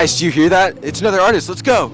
Guys, do you hear that? It's another artist. Let's go.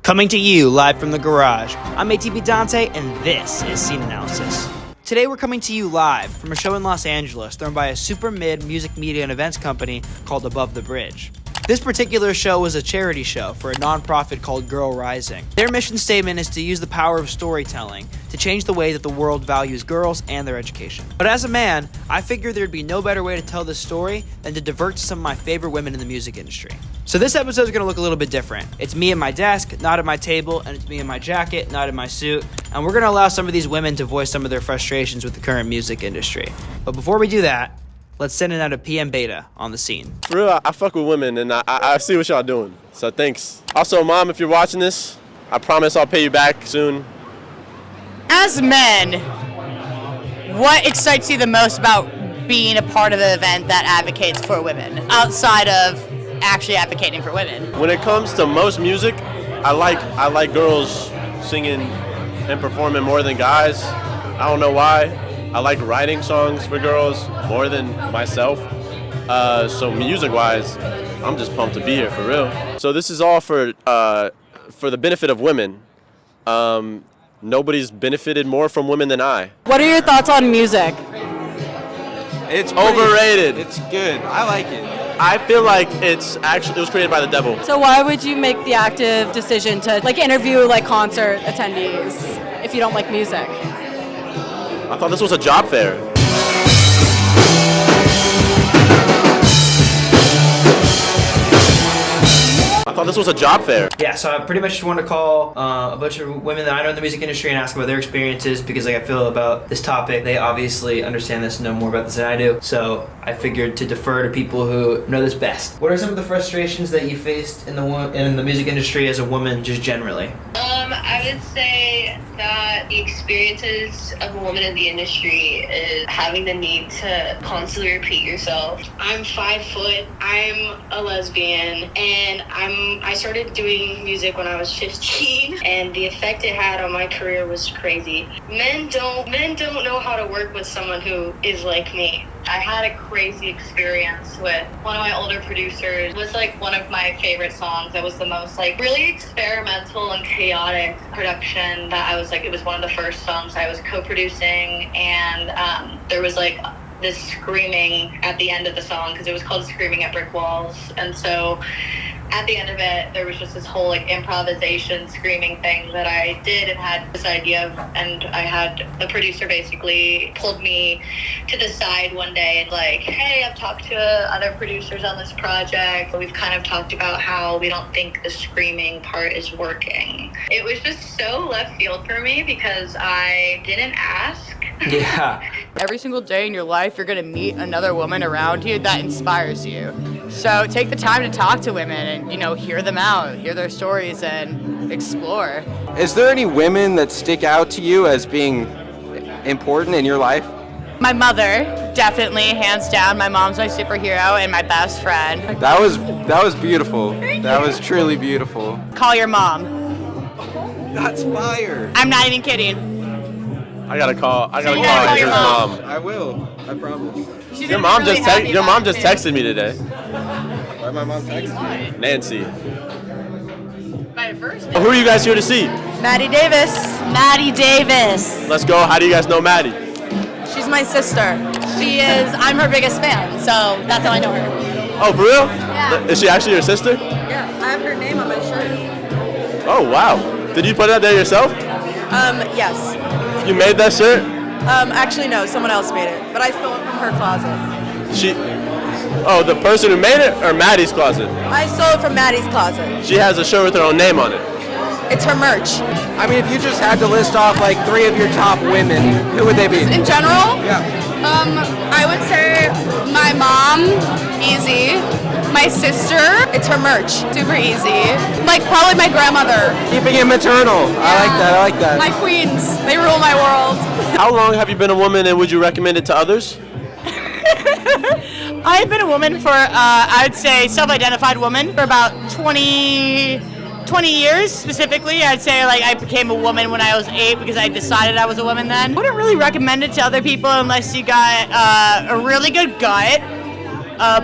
Coming to you live from the garage, I'm ATBDante, and this is Scene Analysis. Today we're coming to you live from a show in Los Angeles thrown by a super mid music media and events company called AboveTheBridge. This particular show was a charity show for a nonprofit called GirlRising. Their mission statement is to use the power of storytelling to change the way that the world values girls and their education. But as a man, I figured there'd be no better way to tell this story than to divert to some of my favorite women in the music industry. So this episode is going to look a little bit different. It's me at my desk, not at my table, and it's me in my jacket, not in my suit, and we're going to allow some of these women to voice some of their frustrations with the current music industry. But before we do that, let's send it out to PMBata on the scene. For real, I fuck with women, and I see what y'all doing, so thanks. Also, Mom, if you're watching this, I promise I'll pay you back soon. As men, what excites you the most about being a part of an event that advocates for women, outside of actually advocating for women? When it comes to most music, I like girls singing and performing more than guys. I don't know why. I like writing songs for girls more than myself. So music-wise, I'm just pumped to be here for real. So this is all for the benefit of women. Nobody's benefited more from women than I. What are your thoughts on music? It's overrated. It's good. I like it. I feel like it was created by the devil. So why would you make the active decision to interview concert attendees if you don't like music? I thought this was a job fair. Yeah, so I pretty much just want to call a bunch of women that I know in the music industry and ask about their experiences because I feel about this topic. They obviously understand this and know more about this than I do. So I figured to defer to people who know this best. What are some of the frustrations that you faced in the music industry as a woman, just generally? I would say that the experiences of a woman in the industry is having the need to constantly repeat yourself. I'm 5 foot, I'm a lesbian, and I started doing music when I was 15, and the effect it had on my career was crazy. Men don't know how to work with someone who is like me. I had a crazy experience with one of my older producers. It was one of my favorite songs. It was the most really experimental and chaotic production that it was one of the first songs I was co-producing, and there was this screaming at the end of the song because it was called Screaming at Brick Walls. And so at the end of it, there was just this whole improvisation screaming thing that I did and had this idea of, and I had the producer basically pulled me to the side one day and hey, I've talked to other producers on this project. We've kind of talked about how we don't think the screaming part is working. It was just so left field for me because I didn't ask. Yeah. Every single day in your life, you're going to meet another woman around you that inspires you. So take the time to talk to women and, hear them out, hear their stories, and explore. Is there any women that stick out to you as being important in your life? My mother, definitely, hands down. My mom's my superhero and my best friend. That was beautiful. That was truly beautiful. Call your mom. That's fire. I'm not even kidding. I gotta call your mom. I will. I promise. Your mom just texted me today. Why my mom texted me? Nancy. My first. Who are you guys here to see? Maddy Davis. Maddy Davis. Let's go. How do you guys know Maddy? She's my sister. I'm her biggest fan, so that's how I know her. Oh, for real? Yeah. Is she actually your sister? Yeah, I have her name on my shirt. Oh, wow. Did you put that there yourself? Yes. You made that shirt? Actually no, someone else made it, but I stole it from her closet. Oh, the person who made it, or Maddie's closet? I stole it from Maddie's closet. She has a shirt with her own name on it. It's her merch. I mean, if you just had to list off 3 of your top women, who would they be? In general? Yeah. I would say my mom, easy. My sister, it's her merch, super easy. Probably my grandmother. Keeping it maternal. Yeah. I like that. My queens, they rule my world. How long have you been a woman, and would you recommend it to others? I've been a woman for, I would say, self-identified woman for about 20 years specifically. I'd say like I became a woman when I was 8 because I decided I was a woman then. I wouldn't really recommend it to other people unless you got a really good gut,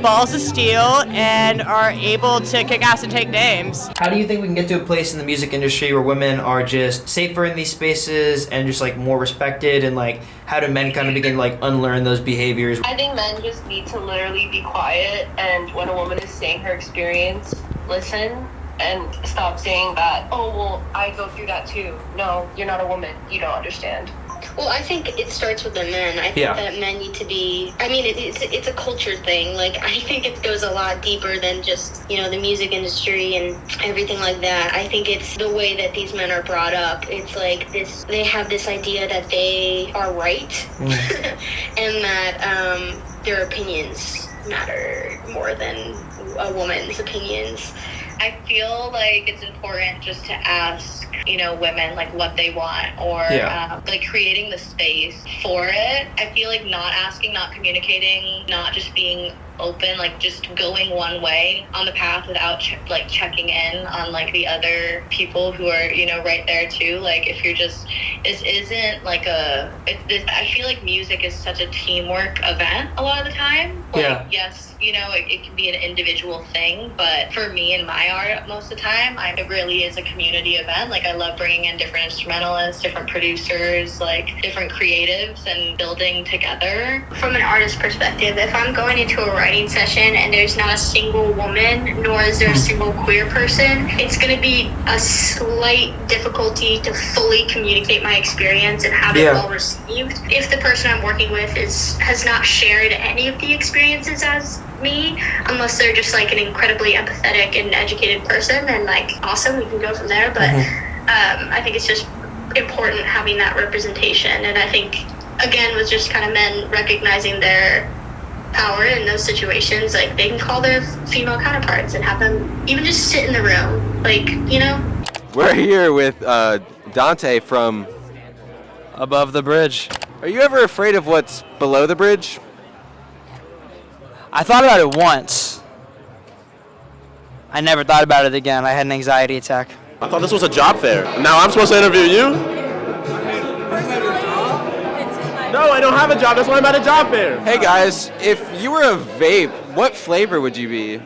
balls of steel, and are able to kick ass and take names. How do you think we can get to a place in the music industry where women are just safer in these spaces and just like more respected, and like how do men kind of begin to like unlearn those behaviors? I think men just need to literally be quiet, and when a woman is saying her experience, listen and stop saying that, oh, well, I go through that too. No, you're not a woman. You don't understand. Well, I think it starts with the men. I think that men need to be, I mean, it's a culture thing. Like, I think it goes a lot deeper than just, you know, the music industry and everything like that. I think it's the way that these men are brought up. It's like this, they have this idea that they are right and that their opinions matter more than a woman's opinions. I feel like it's important just to ask, you know, women like what they want, or like creating the space for it. I feel like not asking, not communicating, not just being open, like just going one way on the path without checking in on like the other people who are, you know, right there too. Like if you're just, this isn't like I feel like music is such a teamwork event a lot of the time. Like, yes, you know, it can be an individual thing, but for me and my art most of the time, it really is a community event. Like I love bringing in different instrumentalists, different producers, like different creatives, and building together. From an artist perspective, if I'm going into a writing session and there's not a single woman, nor is there a single queer person, it's going to be a slight difficulty to fully communicate my experience and have it well received. If the person I'm working with has not shared any of the experiences as me, unless they're just like an incredibly empathetic and educated person, then like awesome, we can go from there. But I think it's just important having that representation, and I think again with just kind of men recognizing their power in those situations, like they can call their female counterparts and have them even just sit in the room, like, you know. We're here with Dante from Above the Bridge. Are you ever afraid of what's below the bridge? I thought about it once. I never thought about it again. I had an anxiety attack. I thought this was a job fair. Now I'm supposed to interview you? No, I don't have a job. That's why I'm at a job fair. Hey guys, if you were a vape, what flavor would you be? I'm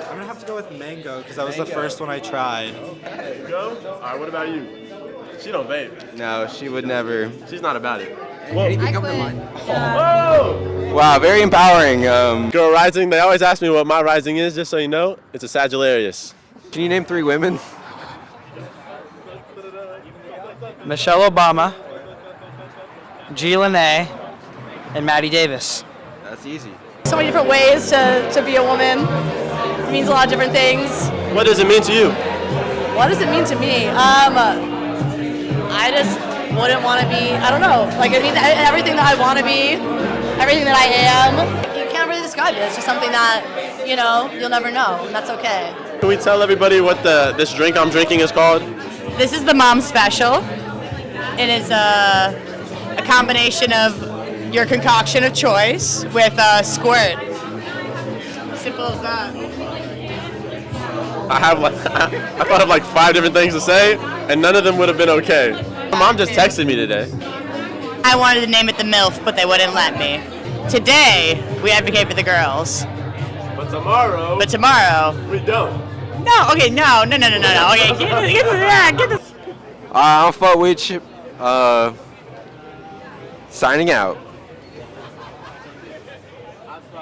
gonna have to go with mango because that was the first one I tried. Go? All right, what about you? She don't vape. No, she would never. She's not about it. Anything come to mind? Whoa! Wow, very empowering. GirlRising, they always ask me what my rising is, just so you know. It's a Sagittarius. Can you name 3 women? Michelle Obama, G Lune, and Maddy Davis. That's easy. So many different ways to be a woman. It means a lot of different things. What does it mean to you? What does it mean to me? I just wouldn't want to be, I don't know, like it means everything that I want to be, everything that I am. You can't really describe it. It's just something that, you know, you'll never know, and that's okay. Can we tell everybody what this drink I'm drinking is called? This is the Mom Special. It is a combination of your concoction of choice with a squirt. Simple as that. I thought of like 5 different things to say, and none of them would have been okay. My mom just texted me today. I wanted to name it the MILF, but they wouldn't let me. Today, we advocate for the girls. But tomorrow, we don't. No, okay, no. Okay, get this. I'm Futwitch, signing out.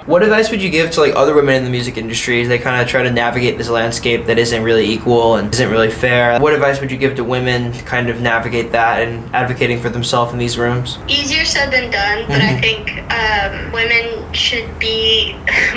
What advice would you give to like other women in the music industry as they kind of try to navigate this landscape that isn't really equal and isn't really fair? What advice would you give to women to kind of navigate that and advocating for themselves in these rooms? Easier said than done, but I think women should be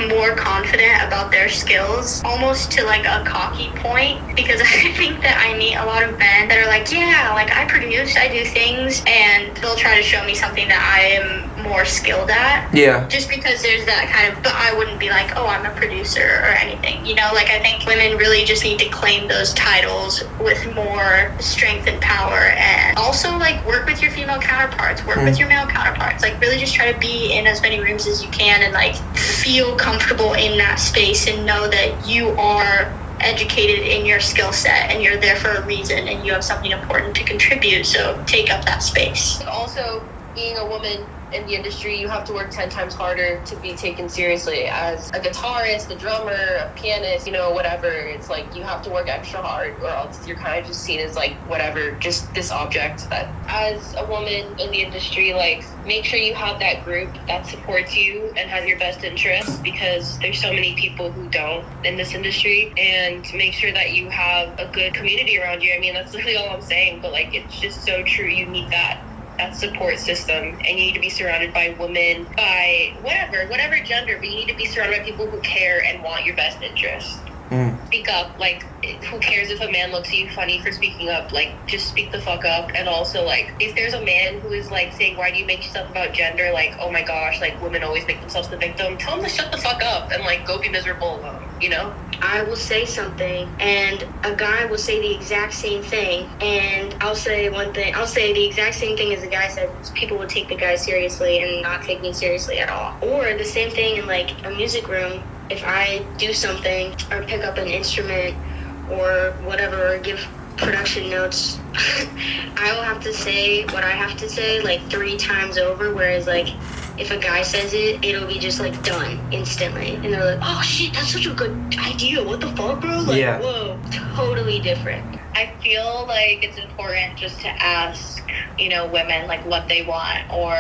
more confident about their skills, almost to like a cocky point, because I think that I meet a lot of men that are like, yeah, like I produce, I do things, and they'll try to show me something that I am more skilled at. Yeah. Just because there's that kind but I wouldn't be like, oh, I'm a producer or anything, you know? Like, I think women really just need to claim those titles with more strength and power, and also, like, work with your female counterparts, work with your male counterparts, like, really just try to be in as many rooms as you can and, like, feel comfortable in that space and know that you are educated in your skill set and you're there for a reason and you have something important to contribute, so take up that space. Also, being a woman in the industry, you have to work 10 times harder to be taken seriously as a guitarist, a drummer, a pianist, you know, whatever. It's like you have to work extra hard or else you're kind of just seen as like whatever, just this object. But as a woman in the industry, like, make sure you have that group that supports you and has your best interests, because there's so many people who don't in this industry, and make sure that you have a good community around you. I mean, that's literally all I'm saying, but like, it's just so true. You need that support system, and you need to be surrounded by women, by whatever gender, but you need to be surrounded by people who care and want your best interests. Speak up. Like, who cares if a man looks at you funny for speaking up? Like, just speak the fuck up. And also, like, if there's a man who is like saying, why do you make yourself about gender, like, oh my gosh, like, women always make themselves the victim, tell them to shut the fuck up and like go be miserable alone, you know? I will say something and a guy will say the exact same thing, and I'll say one thing, I'll say the exact same thing as the guy said. People would take the guy seriously and not take me seriously at all. Or the same thing in like a music room. If I do something or pick up an instrument or whatever, or give production notes, I will have to say what I have to say like 3 times over, whereas like if a guy says it, it'll be just like done instantly, and they're like, oh shit, that's such a good idea, what the fuck, bro? Like, whoa, totally different. I feel like it's important just to ask, you know, women like what they want, or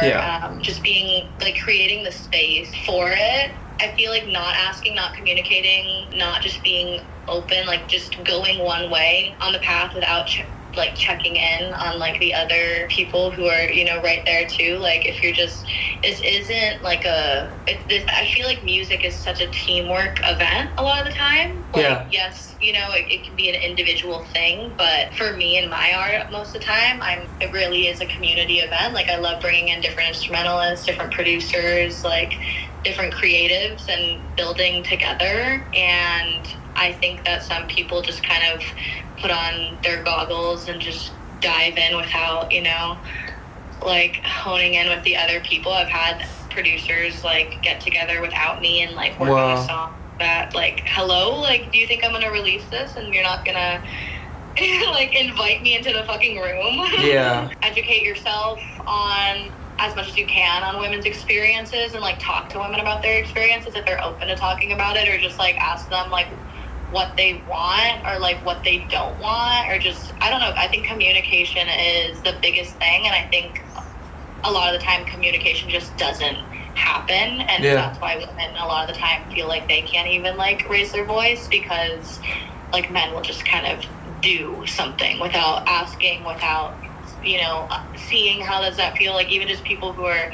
just being like creating the space for it. I feel like not asking, not communicating, not just being open, like just going one way on the path without like checking in on like the other people who are, you know, right there too. Like, if you're just, this isn't like I feel like music is such a teamwork event a lot of the time. Like, yes, you know, it can be an individual thing, but for me and my art, most of the time, it really is a community event. Like, I love bringing in different instrumentalists, different producers, like different creatives, and building together. And I think that some people just kind of put on their goggles and just dive in without, you know, like honing in with the other people. I've had producers like get together without me and like work on a song that, like, hello, like, do you think I'm gonna release this and you're not gonna like invite me into the fucking room? Educate yourself on as much as you can on women's experiences, and like talk to women about their experiences if they're open to talking about it, or just like ask them like what they want or like what they don't want, or just, I don't know. I think communication is the biggest thing, and I think a lot of the time communication just doesn't happen, and that's why women a lot of the time feel like they can't even like raise their voice, because like men will just kind of do something without asking, without, you know, seeing how does that feel. Like, even just people who are,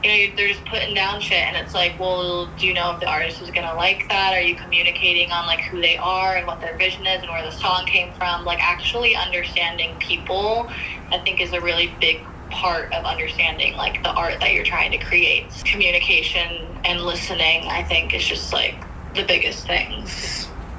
you know, they're just putting down shit, and it's like, well, do you know if the artist is gonna like that? Are you communicating on like who they are and what their vision is and where the song came from? Like, actually understanding people, I think, is a really big part of understanding like the art that you're trying to create. Communication and listening, I think, is just like the biggest things.